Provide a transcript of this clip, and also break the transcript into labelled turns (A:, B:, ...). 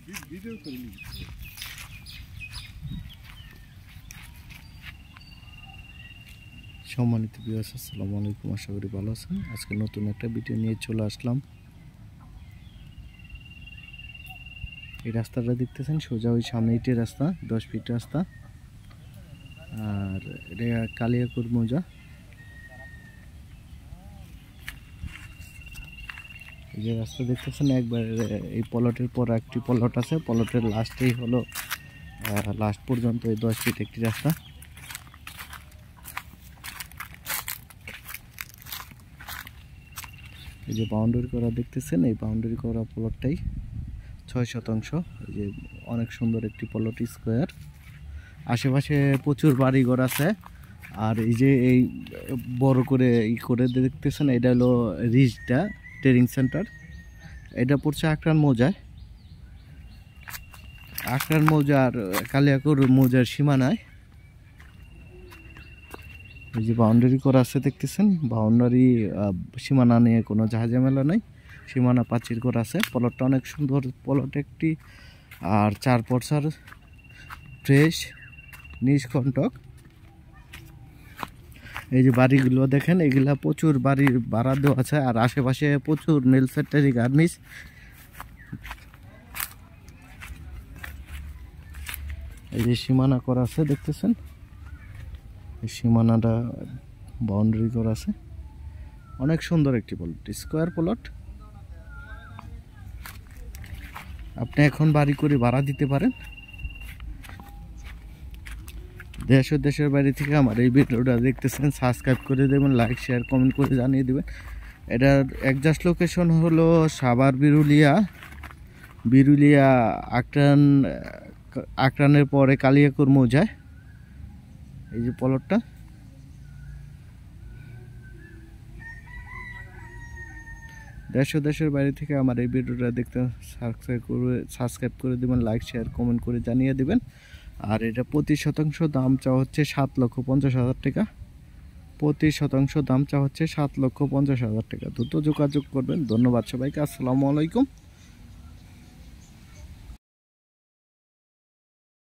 A: সম্মানিত ভিউয়ার্স, আসসালামু আলাইকুম। আশা করি ভালো আছেন। আজকে নতুন একটা ভিডিও নিয়ে চলে আসলাম। এই রাস্তাটা দেখতেছেন, সোজা ওই সামনে ইটের রাস্তা, 10 ফিট রাস্তা। আর এটা কালিয়াকৈর মৌজা। এই যে রাস্তা দেখতেছেন, একবার এই প্লটের পর একটি প্লট আছে, প্লটের লাস্টেই হলো লাস্ট পর্যন্ত এই 10 ফিট একটি রাস্তা। এই যে বাউন্ডারি করা দেখতেছেন, এই বাউন্ডারি করা প্লটটাই 6 শতাংশ। এই যে অনেক সুন্দর একটি প্লট, স্কোয়ার। আশেপাশে প্রচুর বাড়িঘর আছে। আর এই যে এই বড় করে করে দেখতেছেন, এটা হলো রিজডা ট্রেডিং সেন্টার। এটা পড়ছে আকরান মৌজায়। আকরান মৌজা আর কালিয়াকৈর মৌজার সীমানায়। এই যে বাউন্ডারি করা আছে দেখতেছেন, বাউন্ডারি সীমানা নিয়ে কোনো ঝামেলা নাই, সীমানা প্রাচীর করা আছে। প্লটটা অনেক সুন্দর প্লট একটি। আর 4 পর্সার ফ্রেশ নিষ্কণ্টক। এই যে বাড়িগুলো দেখেন, এগুলা প্রচুর বাড়ির ভাড়া দেওয়া আছে। আর আশেপাশে প্রচুর মিল ফ্যাক্টরি, গার্মেন্টস। এই যে সীমানা করা আছে দেখতেছেন, এই সীমানাটা বাউন্ডারি করা আছে। অনেক সুন্দর একটি প্লট, স্কোয়ার প্লট। আপনি এখন বাড়ি করে ভাড়া দিতে পারেন। দেশ ও দেশের বাইরে থেকে আমার এই ভিডিওটা দেখতেছেন, সাবস্ক্রাইব করে দেবেন, লাইক শেয়ার কমেন্ট করে জানিয়ে দেবেন। এটার একজাস্ট লোকেশন হলো সাভার বিরুলিয়া আকরানের পরে কালিয়াকৈর মৌজায়। এই যে প্লটটা। দেশ ও দেশের বাইরে থেকে আমার এই ভিডিওটা দেখতে সাবস্ক্রাইব করে দেবেন, লাইক শেয়ার কমেন্ট করে জানিয়ে দেবেন। আর এটা প্রতি শতাংশ দাম চাওয়া হচ্ছে 7,50,000 টাকা। প্রতি শতাংশ দাম চাওয়া হচ্ছে 7,50,000 টাকা। দ্রুত যোগাযোগ করবেন। ধন্যবাদ সবাইকে। আসসালামু আলাইকুম।